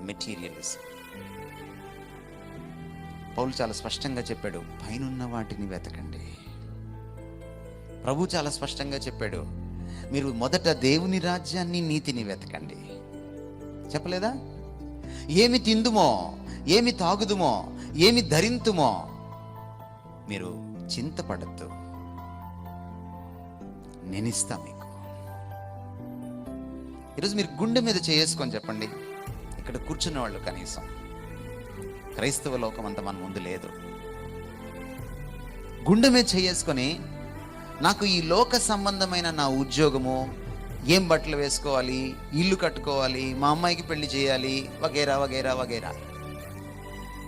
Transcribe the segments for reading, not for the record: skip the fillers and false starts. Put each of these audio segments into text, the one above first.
Materialism. పౌలు చాలా స్పష్టంగా చెప్పాడు, పైనున్న వాటిని వెతకండి. ప్రభు చాలా స్పష్టంగా చెప్పాడు, మీరు మొదట దేవుని రాజ్యాన్ని, నీతిని వెతకండి. చెప్పలేదా? ఏమి తిందుమో, ఏమి తాగుదుమో, ఏమి ధరింతుమో మీరు చింతపడద్దు, నేనిస్తా మీకు. ఈరోజు మీరు గుండె మీద చేసుకొని చెప్పండి, ఇక్కడ కూర్చున్న వాళ్ళు కనీసం క్రైస్తవ లోకం అంతా మన ముందు లేదు. గుండె మీద చేసుకొని, నాకు ఈ లోక సంబంధమైన నా ఉద్యోగము, ఏం బట్టలు వేసుకోవాలి, ఇల్లు కట్టుకోవాలి, మా అమ్మాయికి పెళ్లి చేయాలి, వగేరా వగేరా వగేరా,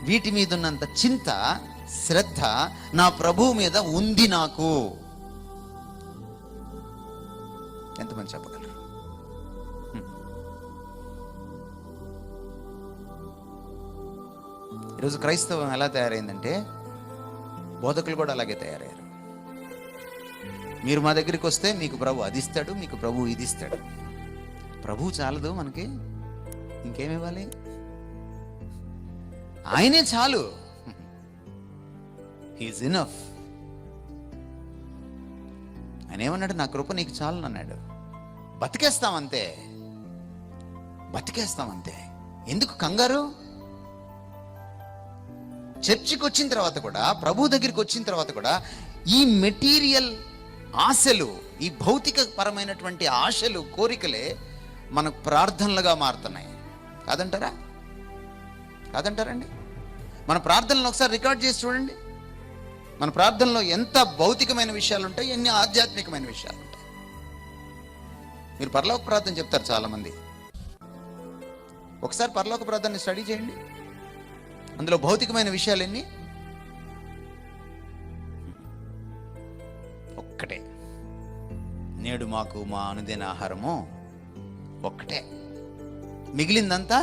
వీటి మీద ఉన్నంత చింత, శ్రద్ధ నా ప్రభువు మీద ఉంది నాకు. ఎంతమంది చెప్పగలరు? ఈరోజు క్రైస్తవం ఎలా తయారైందంటే, బోధకులు కూడా అలాగే తయారయ్యారు. మీరు మా దగ్గరికి వస్తే మీకు ప్రభు అది ఇస్తాడు, మీకు ప్రభు ఇది ఇస్తాడు. ప్రభు చాలదు మనకి, ఇంకేమివ్వాలి? ఆయనే చాలు. He is enough. ఆయన ఏమన్నాడు? నా కృప నీకు చాలు అన్నాడు. బతికేస్తామంతే, బతికేస్తామంతే. ఎందుకు కంగారు? చర్చికి వచ్చిన తర్వాత కూడా, ప్రభు దగ్గరికి వచ్చిన తర్వాత కూడా ఈ మెటీరియల్ ఆశలు, ఈ భౌతిక పరమైనటువంటి ఆశలు, కోరికలే మనకు ప్రార్థనలుగా మారుతున్నాయి. కాదంటారా? కాదంటారండి? మన ప్రార్థనలు ఒకసారి రికార్డ్ చేసి చూడండి. మన ప్రార్థనలో ఎంత భౌతికమైన విషయాలు ఉంటాయి, ఎన్ని ఆధ్యాత్మికమైన విషయాలు ఉంటాయి. మీరు పరలోక ప్రార్థన చెప్తారు చాలామంది. ఒకసారి పరలోక ప్రార్థనని స్టడీ చేయండి. అందులో భౌతికమైన విషయాలు ఎన్ని? ఒక్కటే, నేడు మాకు మా అనుదిన ఆహారము ఒక్కటే, మిగిలిందంతా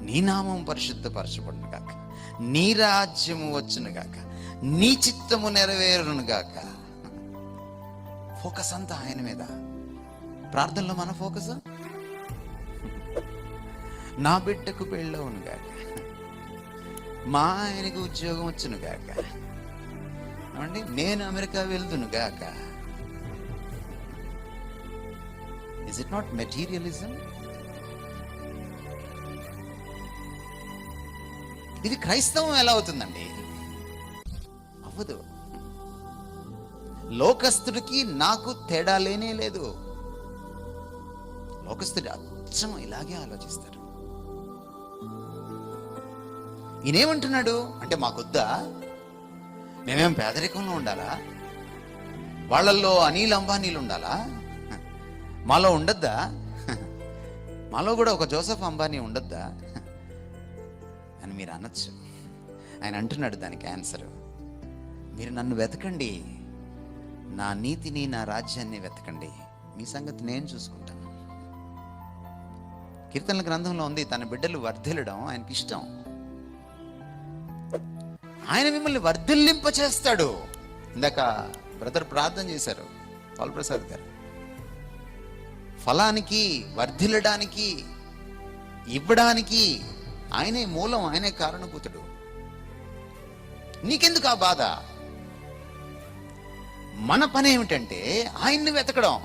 నీ నామం పరిశుద్ధపరచబడును గాక, నీ రాజ్యము వచ్చును గాక, నీ చిత్తము నెరవేరును గాక. ఫోకస్ అంతా ఆయన మీద. ప్రార్థనలో మన ఫోకస్, నా బిడ్డకు పెళ్ళవును గాక, మా ఆయనకు ఉద్యోగం వచ్చును గాక, ఏమండి నేను అమెరికా వెళ్తును గాక. Is it not materialism? ఇది క్రైస్తవం ఎలా అవుతుందండి? అవ్వదు. లోకస్తుడికి నాకు తేడా లేనే లేదు. లోకస్తుడి అచ్చం ఇలాగే ఆలోచిస్తారు. ఈయనేమంటున్నాడు అంటే, మాకొద్దా? మేమేం పేదరికంలో ఉండాలా? వాళ్ళల్లో అనిల్ అంబానీలు ఉండాలా? మాలో ఉండద్దా? మాలో కూడా ఒక జోసెఫ్ అంబానీ ఉండద్దా అని మీరు అనొచ్చు. ఆయన అంటున్నాడు దానికి ఆన్సర్, మీరు నన్ను వెతకండి, నా నీతిని, నా రాజ్యాన్ని వెతకండి, మీ సంగతి నేను చూసుకుంటాను. కీర్తనల గ్రంథంలో ఉంది, తన బిడ్డలు వర్ధిల్లడం ఆయనకి ఇష్టం. ఆయన మిమ్మల్ని వర్ధిల్లింప చేస్తాడు. ఇందాక బ్రదర్ ప్రార్థన చేశారు, పాల్ ప్రసాద్ గారు. ఫలానికి, వర్ధిల్లడానికి, ఇవ్వడానికి ఆయనే మూలం, ఆయనే కారణభూతుడు. నీకెందుకు ఆ బాధ? మన పని ఏమిటంటే ఆయన్ని వెతకడం,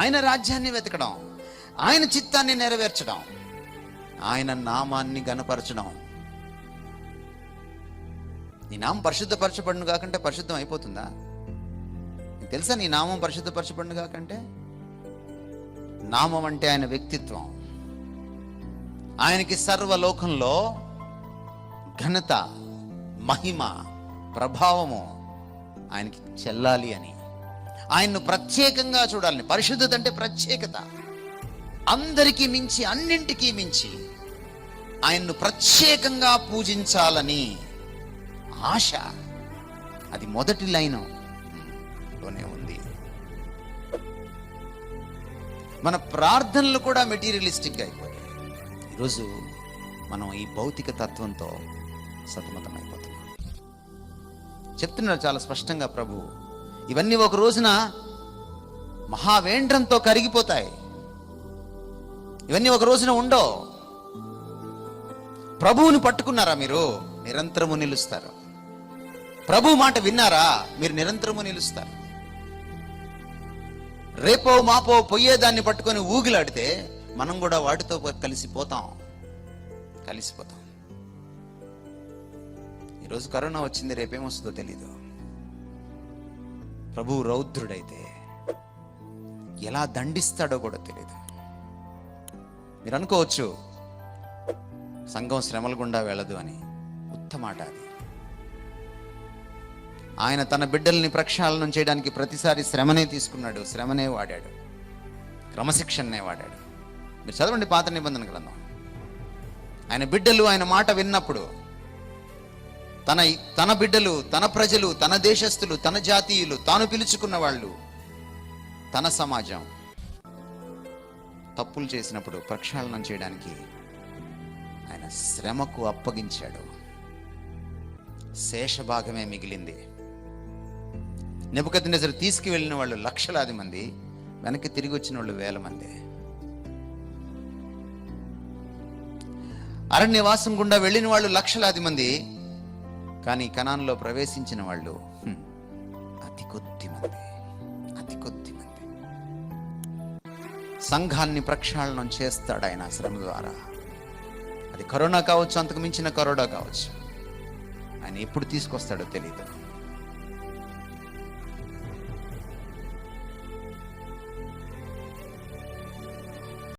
ఆయన రాజ్యాన్ని వెతకడం, ఆయన చిత్తాన్ని నెరవేర్చడం, ఆయన నామాన్ని గణపరచడం. నీ నామం పరిశుద్ధపరచబడును కాకంటే పరిశుద్ధం అయిపోతుందా? నీకు తెలుసా నీ నామం పరిశుద్ధపరచబడును కాకంటే? నామం అంటే ఆయన వ్యక్తిత్వం. ఆయనకి సర్వలోకంలో ఘనత, మహిమ, ప్రభావము ఆయనకి చెల్లాలి అని, ఆయన్ను ప్రత్యేకంగా చూడాలని. పరిశుద్ధత అంటే ప్రత్యేకత. అందరికీ మించి, అన్నింటికీ మించి ఆయన్ను ప్రత్యేకంగా పూజించాలని ఆశ. అది మొదటి లైన్లోనే ఉంది. మన ప్రార్థనలు కూడా మెటీరియలిస్టిక్గా అయిపోతాయి. ఈరోజు మనం ఈ భౌతిక తత్వంతో సతమతమైపోతున్నాం. చెప్తున్నారు చాలా స్పష్టంగా ప్రభు, ఇవన్నీ ఒక రోజున మహావేంద్రంతో కరిగిపోతాయి. ఇవన్నీ ఒక రోజున ఉండవు. ప్రభువుని పట్టుకున్నారా మీరు, నిరంతరము నిలుస్తారు. ప్రభు మాట విన్నారా, మీరు నిరంతరము నిలుస్తారు. రేపో మాపో పొయ్యేదాన్ని పట్టుకొని ఊగిలాడితే మనం కూడా వాటితో కలిసిపోతాం. ఈరోజు కరోనా వచ్చింది, రేపేమొస్తుందో తెలీదు. ప్రభువు రౌద్రుడైతే ఎలా దండిస్తాడో కూడా తెలీదు. మీరు అనుకోవచ్చు సంఘం శ్రమల గుండా వెళ్ళదు అని. ఉత్తమాట అది. ఆయన తన బిడ్డల్ని ప్రక్షాళనం చేయడానికి ప్రతిసారి శ్రమనే తీసుకున్నాడు, శ్రమనే వాడాడు, క్రమశిక్షణనే వాడాడు. మీరు చదవండి పాత నిబంధన గ్రంథం. ఆయన బిడ్డలు ఆయన మాట విన్నప్పుడు, తన బిడ్డలు, తన ప్రజలు, తన దేశస్థులు, తన జాతీయులు, తాను పిలుచుకున్న వాళ్ళు, తన సమాజం తప్పులు చేసినప్పుడు ప్రక్షాళనం చేయడానికి ఆయన శ్రమకు అప్పగించాడు. శేషభాగమే మిగిలింది. నెబుకద్నెజరు తీసుకువెళ్ళిన వాళ్ళు లక్షలాది మంది, వెనక్కి తిరిగి వచ్చిన వాళ్ళు వేల మంది. అరణ్యవాసం గుండా వెళ్ళిన వాళ్ళు లక్షలాది మంది, కానీ కనాన్లో ప్రవేశించిన వాళ్ళు అతి కొద్ది మంది. సంఘాన్ని ప్రక్షాళనం చేస్తాడు ఆయన శ్రమ ద్వారా. అది కరోనా కావచ్చు, అంతకు మించిన కరోనా కావచ్చు. ఆయన ఎప్పుడు తీసుకొస్తాడో తెలియదు.